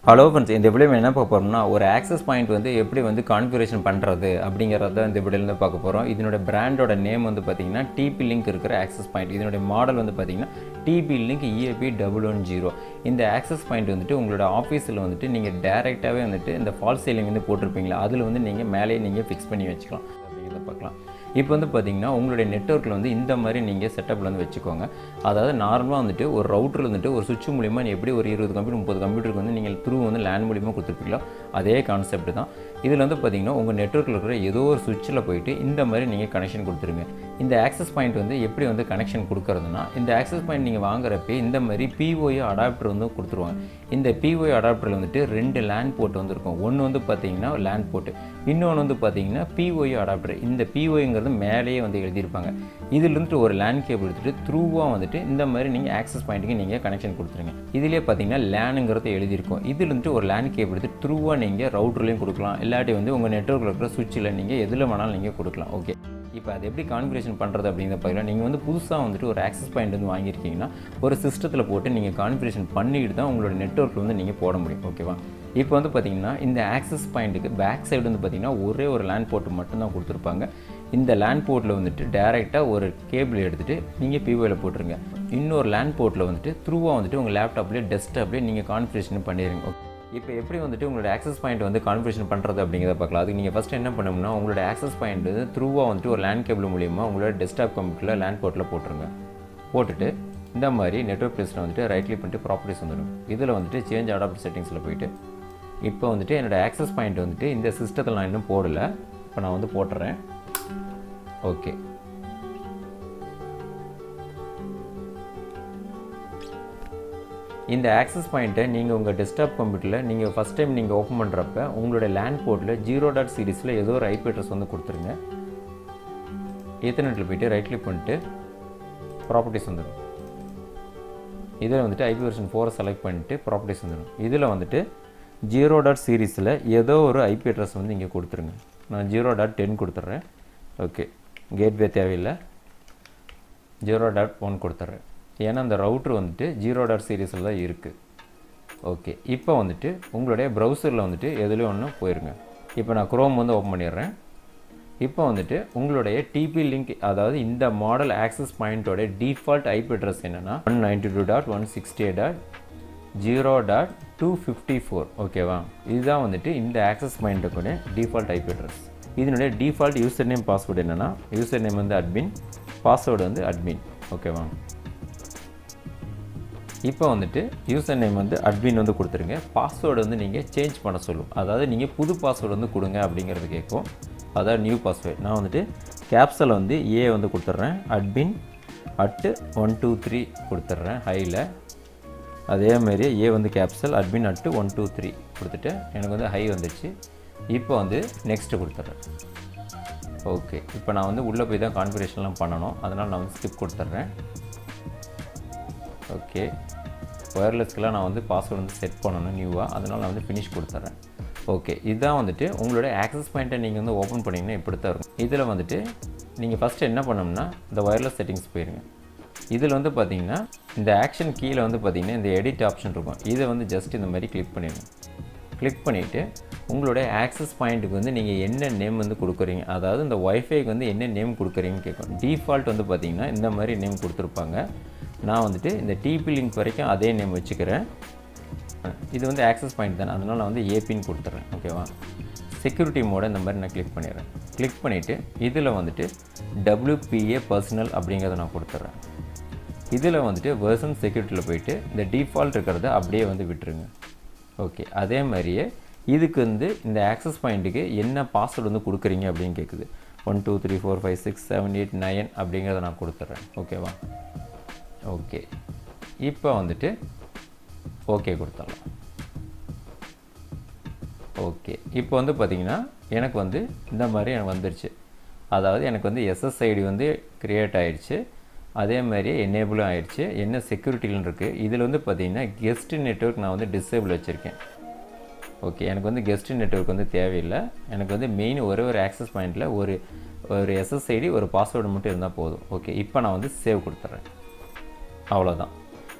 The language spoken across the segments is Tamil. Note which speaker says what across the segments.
Speaker 1: ஹலோ ஃப்ரெண்ட்ஸ், இந்த வீடியோவில் என்ன பார்க்க போகிறோம்னா ஒரு ஆக்சஸ் பாயிண்ட் வந்து எப்படி வந்து கான்ஃபிகரேஷன் பண்ணுறது அப்படிங்கிறத இந்த வீடியோவில் பார்க்க போகிறோம். இதனுடைய பிராண்டோட நேம் வந்து பார்த்தீங்கன்னா டிபி லிங்க் இருக்கிற ஆக்சஸ் பாயிண்ட். இதனுடைய மாடல் வந்து பார்த்தீங்கன்னா டிபி லிங்க் EAP110. இந்த ஆக்சஸ் பாயிண்ட் வந்துட்டு உங்களோட ஆஃபீஸில் வந்துட்டு நீங்கள் டேரெக்டாகவே வந்துட்டு இந்த ஃபால் சீலிங் வந்து போட்டிருப்பீங்களா, அதில் வந்து நீங்கள் மேலேயே நீங்கள் ஃபிக்ஸ் பண்ணி வச்சுக்கலாம் அப்படிங்கிறத பார்க்கலாம். இப்போ வந்து பார்த்தீங்கன்னா உங்களுடைய நெட்வொர்க்கில் வந்து இந்த மாதிரி நீங்கள் செட்டப்பில் வந்து வச்சுக்கோங்க. அதாவது நார்மலாக வந்துட்டு ஒரு ரவுட்டரில் வந்துட்டு ஒரு சுவிட்ச் மூலிமா எப்படி ஒரு 20 கம்ப்யூட்டர் 30 கம்ப்யூட்டருக்கு வந்து நீங்கள் த்ரூ வந்து லேன் மூலிமா கொடுத்துருப்பீங்களோ அதே கான்செப்ட் தான். இதில் வந்து பார்த்தீங்கன்னா உங்கள் நெட்வொர்க்கில் இருக்கிற ஏதோ ஒரு சுவிட்சில் போயிட்டு இந்த மாதிரி நீங்கள் கனெக்ஷன் கொடுத்துருங்க. இந்த ஆக்சஸ் பாயிண்ட் வந்து எப்படி வந்து கனெக்ஷன் கொடுக்குறதுனா, இந்த ஆக்சஸ் பாயிண்ட் நீங்கள் வாங்குறப்ப இந்த மாதிரி POI அடாப்டர் வந்து கொடுத்துருவாங்க. இந்த POI அடாப்டரில் வந்துட்டு 2 லேன் போர்ட் வந்து இருக்கும். ஒன்று வந்து பார்த்தீங்கன்னா லேன் போர்ட்டு, இன்னொன்று வந்து பார்த்தீங்கன்னா POI அடாப்டர். இந்த POIங்கிறது மேலேயே வந்து எழுதியிருப்பாங்க. இதிலிருந்து ஒரு லேன் கேபிள் எடுத்துகிட்டு த்ரூவாக வந்துட்டு இந்த மாதிரி நீங்கள் ஆக்சஸ் பாயிண்ட்டுக்கு நீங்கள் கனெக்ஷன் கொடுத்துருங்க. இதிலே பார்த்தீங்கன்னா லேனுங்கிறது எழுதியிருக்கும். இதிலிருந்து ஒரு லேன் கேபிள் எடுத்து த்ரூவாக நீங்கள் ரவுட்டர்லேயும் கொடுக்கலாம், இல்லாட்டி வந்து உங்கள் நெட்வொர்க்கில் இருக்கிற சுவிட்சில் நீங்கள் எதில் வேணாலும் நீங்கள் கொடுக்கலாம். ஓகே, இப்போ அது எப்படி கான்ஃபிகரேஷன் பண்ணுறது அப்படிங்கிறத பார்த்தீங்கன்னா, நீங்கள் வந்து புதுசாக வந்துட்டு ஒரு ஆக்சஸ் பாயிண்ட் வந்து வாங்கியிருக்கீங்கன்னா ஒரு சிஸ்டத்தில் போட்டு நீங்கள் கான்ஃபிகரேஷன் பண்ணிட்டு தான் உங்களோட நெட்வொர்க்கில் வந்து நீங்கள் போட முடியும். ஓகேவா? இப்போ வந்து பார்த்தீங்கன்னா இந்த ஆக்சஸ் பாயிண்ட்டுக்கு பேக் சைடு வந்து பார்த்தீங்கன்னா ஒரே ஒரு லேன் போர்ட்டு மட்டும்தான் கொடுத்துருப்பாங்க. இந்த லேன் போர்ட்டில் வந்துட்டு டேரெக்டாக ஒரு கேபிள் எடுத்துகிட்டு நீங்கள் POIயில் போட்டுருங்க. இன்னொரு லேன் போர்ட்டில் வந்துட்டு த்ரூவாக வந்துட்டு உங்கள் லேப்டாப்லேயே டெஸ்க்டாப்லேயே நீங்கள் கான்ஃபிகரேஷன் பண்ணிடுங்க. இப்போ எப்படி வந்துட்டு உங்களோட ஆக்சஸ் பாயிண்ட் வந்து கான்ஃபிகரேஷன் பண்ணுறது அப்படிங்கிறத பார்க்கலாம். அதுக்கு நீங்கள் ஃபஸ்ட்டு என்ன பண்ணணும்னா, உங்களோட ஆக்சஸ் பாயிண்ட் வந்து த்ரூவாக வந்துட்டு ஒரு லேன் கேபிள் மூலியமாக உங்களோட டெஸ்க்டாப் கம்ப்யூட்டரில் லேன் போர்ட்டில் போட்டுருங்க. போட்டுட்டு இந்த மாதிரி நெட்வொர்க் ப்ளேஸில் வந்துட்டு ரைட் கிளிக் பண்ணிட்டு ப்ராப்பர்ட்டிஸ் வந்துடும். இதில் வந்துட்டு சேஞ்ச் அடாப்டர் செட்டிங்ஸில் போயிட்டு இப்போ வந்துட்டு என்னோடய ஆக்சஸ் பாயிண்ட் வந்துட்டு இந்த சிஸ்டத்தில் நான் இன்னும் போடலை. இப்போ நான் வந்து போட்டுறேன். ஓகே, இந்த ஆக்சஸ் பாயிண்ட்டை நீங்கள் உங்கள் டெஸ்க்டாப் கம்ப்யூட்டரில் நீங்கள் ஃபஸ்ட் டைம் நீங்கள் ஓப்பன் பண்ணுறப்ப உங்களுடைய லேன் போர்ட்டில் 0. சீரிஸில் ஏதோ ஒரு IP அட்ரஸ் வந்து கொடுத்துருங்க. ஈத்தர்நெட்டில் போய்ட்டு ரைட் கிளிக் பண்ணிட்டு ப்ராப்பர்ட்டிஸ் வந்துடும். இதில் வந்துட்டு IP வெர்ஷன் 4 செலக்ட் பண்ணிவிட்டு ப்ராப்பர்ட்டிஸ் வந்துடும். இதில் வந்துட்டு 0. சீரிஸில் ஏதோ ஒரு IP அட்ரஸ் வந்து இங்கே கொடுத்துருங்க. நான் 0.10 கொடுத்துட்றேன். ஓகே, கேட்வே தேவையில்லை, 0.1 கொடுத்துட்றேன். ஏன்னா அந்த ரவுட்ரு வந்துட்டு 0. சீரிஸில் தான் இருக்குது. ஓகே, இப்போ வந்துட்டு உங்களுடைய ப்ரௌசரில் வந்துட்டு எதுலேயும் ஒன்று போயிருங்க. இப்போ நான் குரோம் வந்து ஓப்பன் பண்ணிடுறேன். இப்போ வந்துட்டு உங்களுடைய டிபி லிங்க், அதாவது இந்த மாடல் ஆக்சஸ் பாயிண்ட்டோட டிஃபால்ட் IP அட்ரஸ் என்னென்னா 192.168.0.254. ஓகேவா? இதுதான் வந்துட்டு இந்த ஆக்சஸ் பாயிண்ட்டுக்குடைய டிஃபால்ட் IP அட்ரஸ். இதனுடைய டிஃபால்ட் யூசர் நேம் பாஸ்வேர்டு என்னென்னா, யூசர் நேம் வந்து அட்மின், பாஸ்வேர்டு வந்து அட்மின். ஓகேவா? இப்போ வந்துட்டு யூசர் நேம் வந்து அட்மின் வந்து கொடுத்துருங்க. பாஸ்வேர்டு வந்து நீங்கள் சேஞ்ச் பண்ண சொல்லும். அதாவது நீங்கள் புது பாஸ்வேர்டு வந்து கொடுங்க அப்படிங்கிறது கேட்கும். அதாவது நியூ பாஸ்வேர்டு. நான் வந்துட்டு கேப்ஸில் வந்து A வந்து கொடுத்துட்றேன். admin @123 கொடுத்துட்றேன் ஹையில். அதேமாதிரி A வந்து கேப்சல் admin @123 கொடுத்துட்டு எனக்கு வந்து ஹை வந்துடுச்சு. இப்போ வந்து நெக்ஸ்ட்டு கொடுத்துட்றேன். ஓகே, இப்போ நான் வந்து உள்ளே போய் தான் கான்ஃபிகரேஷன்லாம் பண்ணணும். அதனால் நான் வந்து ஸ்கிப் கொடுத்துட்றேன். ஓகே, ஒயர்லெஸ்க்கெலாம் நான் வந்து பாஸ்வேர்டு வந்து செட் பண்ணணும் நியூவாக, அதனால் நான் வந்து ஃபினிஷ் கொடுத்துட்றேன். ஓகே, இதுதான் வந்துட்டு உங்களுடைய ஆக்சஸ் பாயிண்ட்டை நீங்கள் வந்து ஓப்பன் பண்ணிங்கன்னா இப்படி தான் இருக்கும். இதில் வந்துட்டு நீங்கள் ஃபஸ்ட்டு என்ன பண்ணணும்னா இந்த ஒயர்லெஸ் செட்டிங்ஸ் போயிருங்க. இதில் வந்து பார்த்தீங்கன்னா இந்த ஆக்ஷன் கீழே வந்து பார்த்தீங்கன்னா இந்த எடிட் ஆப்ஷன் இருக்கும். இதை வந்து ஜஸ்ட் இந்த மாதிரி கிளிக் பண்ணிடுங்க. கிளிக் பண்ணிவிட்டு உங்களுடைய ஆக்சஸ் பாயிண்ட்டுக்கு வந்து நீங்கள் என்ன நேம் வந்து கொடுக்குறீங்க, அதாவது இந்த ஒய்ஃபைக்கு வந்து என்ன நேம் கொடுக்குறீங்கன்னு கேட்கும். டிஃபால்ட் வந்து பார்த்தீங்கன்னா இந்த மாதிரி நேம் கொடுத்துருப்பாங்க. நான் வந்துட்டு இந்த டிபி லிங்க் வரைக்கும் அதே நேம் வச்சுக்கிறேன். இது வந்து ஆக்சஸ் பாயிண்ட் தானே, அதனால் நான் வந்து ஏபின்னு கொடுத்துட்றேன். ஓகேவா? செக்யூரிட்டி மோட இந்த மாதிரி நான் கிளிக் பண்ணிடுறேன். கிளிக் பண்ணிவிட்டு இதில் வந்துட்டு WPA பர்சனல் அப்படிங்கிறத நான் கொடுத்துட்றேன். இதில் வந்துட்டு வெர்ஷன் செக்யூரிட்டியில் போயிட்டு இந்த டிஃபால்ட் இருக்கிறத அப்படியே வந்து விட்டுருங்க. ஓகே, அதே மாதிரியே இதுக்கு வந்து இந்த ஆக்சஸ் பாயிண்ட்டுக்கு என்ன பாஸ்வேர்டு வந்து கொடுக்குறீங்க அப்படின்னு கேட்குது. 1 2 3 4 5 6 7 8 9 அப்படிங்கிறத நான் கொடுத்துட்றேன். ஓகேவா? ஓகே, இப்போ வந்துட்டு ஓகே கொடுத்துடலாம். ஓகே, இப்போ வந்து பார்த்திங்கன்னா எனக்கு வந்து இந்த மாதிரி எனக்கு வந்துடுச்சு. அதாவது எனக்கு வந்து SSID வந்து க்ரியேட் ஆகிடுச்சு. அதே மாதிரி எனேபிளும் ஆகிடுச்சு. என்ன செக்யூரிட்டின்னு இருக்குது. இதில் வந்து பார்த்திங்கன்னா கெஸ்ட் நெட்வொர்க் நான் வந்து டிசேபிள் வச்சுருக்கேன். ஓகே, எனக்கு வந்து கெஸ்ட் நெட்வொர்க் வந்து தேவையில்லை. எனக்கு வந்து மெயின் ஒரே ஒரு ஆக்சஸ் பாயிண்ட்டில் ஒரு SSID ஒரு பாஸ்வேர்டு மட்டும் இருந்தால் போதும். ஓகே, இப்போ நான் வந்து சேவ் கொடுத்துட்றேன். அவ்வளோதான்.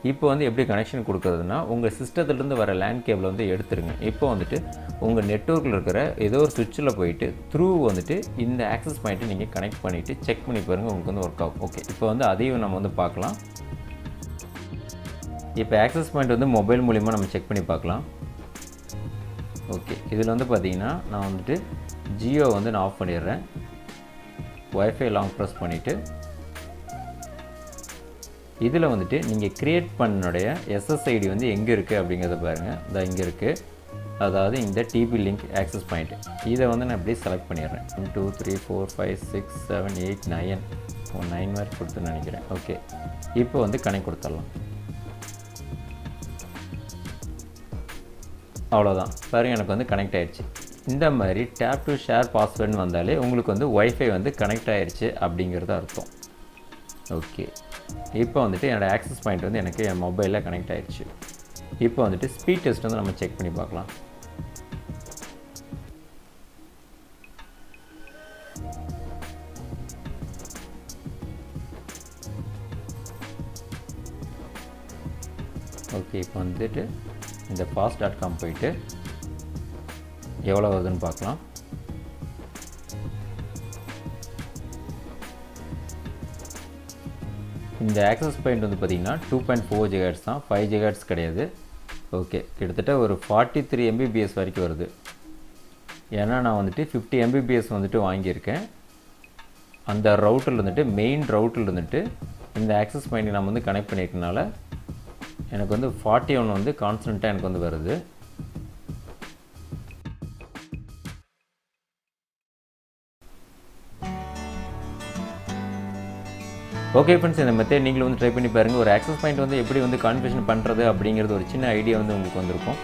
Speaker 1: இப்போ வந்து எப்படி கனெக்ஷன் கொடுக்குறதுனா உங்கள் சிஸ்டத்துலேருந்து வர லேன் கேபிளை வந்து எடுத்துருங்க. இப்போ வந்துட்டு உங்கள் நெட்வொர்க்கில் இருக்கிற ஏதோ ஒரு சுவிட்சில் போயிட்டு த்ரூ வந்துட்டு இந்த ஆக்சஸ் பாயிண்ட்டை நீங்கள் கனெக்ட் பண்ணிவிட்டு செக் பண்ணி பாருங்கள், உங்களுக்கு வந்து ஒர்க் ஆகும். ஓகே, இப்போ வந்து அதையும் நம்ம வந்து பார்க்கலாம். இப்போ ஆக்சஸ் பாயிண்ட் வந்து மொபைல் மூலிமா நம்ம செக் பண்ணி பார்க்கலாம். ஓகே, இதில் வந்து பார்த்தீங்கன்னா நான் வந்துட்டு ஜியோ வந்து நான் ஆஃப் பண்ணிடுறேன். வைஃபை லாங் ப்ரெஸ் பண்ணிவிட்டு இதில் வந்துட்டு நீங்கள் க்ரியேட் பண்ணுடைய எஸ்எஸ்ஐடி வந்து எங்கே இருக்குது அப்படிங்கிறத பாருங்கள். இந்த இங்கே இருக்குது, அதாவது இந்த டிபி லிங்க் ஆக்சஸ் பாயிண்ட். இதை வந்து நான் இப்படி செலக்ட் பண்ணிடுறேன். 1 2 3 4 5 6 7 8 9 9 மாதிரி கொடுத்துன்னு நினைக்கிறேன். ஓகே, இப்போ வந்து கனெக்ட் கொடுத்துடலாம். அவ்வளோதான், பாருங்கள் எனக்கு வந்து கனெக்ட் ஆகிடுச்சு. இந்த மாதிரி டேப் டு ஷேர் பாஸ்வேர்டுன்னு வந்தாலே உங்களுக்கு வந்து ஒய்ஃபை வந்து கனெக்ட் ஆகிடுச்சு அப்படிங்கிறது அர்த்தம். ஓகே, இப்போ வந்துட்டு என்னோடய ஆக்சஸ் பாயிண்ட் வந்து எனக்கு என் மொபைலில் கனெக்ட் ஆகிடுச்சு. இப்போ வந்துட்டு ஸ்பீட் டெஸ்ட் வந்து நம்ம செக் பண்ணி பார்க்கலாம். ஓகே, இப்போ வந்துட்டு இந்த fast.com போயிட்டு எவ்வளோ வருதுன்னு பார்க்கலாம். இந்த ஆக்சஸ் பாயிண்ட் வந்து பார்த்திங்கன்னா 2.4 GHz தான், 5 GHz கிடையாது. ஓகே, கிட்டத்தட்ட ஒரு 43 MBPS வரைக்கும் வருது. ஏன்னா நான் வந்துட்டு 50 MBPS வந்துட்டு வாங்கியிருக்கேன். அந்த ரவுட்டில் இருந்துட்டு மெயின் ரவுட்டில் இருந்துட்டு இந்த ஆக்சஸ் பாயிண்ட் நம்ம வந்து கனெக்ட் பண்ணியிருக்கனால எனக்கு வந்து 41 வந்து கான்ஸ்டண்ட்டாக எனக்கு வந்து வருது. ஓகே ஃப்ரெண்ட்ஸ், இந்த மெத்தட் நீங்களும் வந்து ட்ரை பண்ணி பாருங்கள். ஒரு ஆக்சஸ் பாயிண்ட் வந்து எப்படி வந்து கான்ஃபிகரேஷன் பண்ணுறது அப்படிங்கிறது ஒரு சின்ன ஐடியா வந்து உங்களுக்கு வந்திருக்கும்.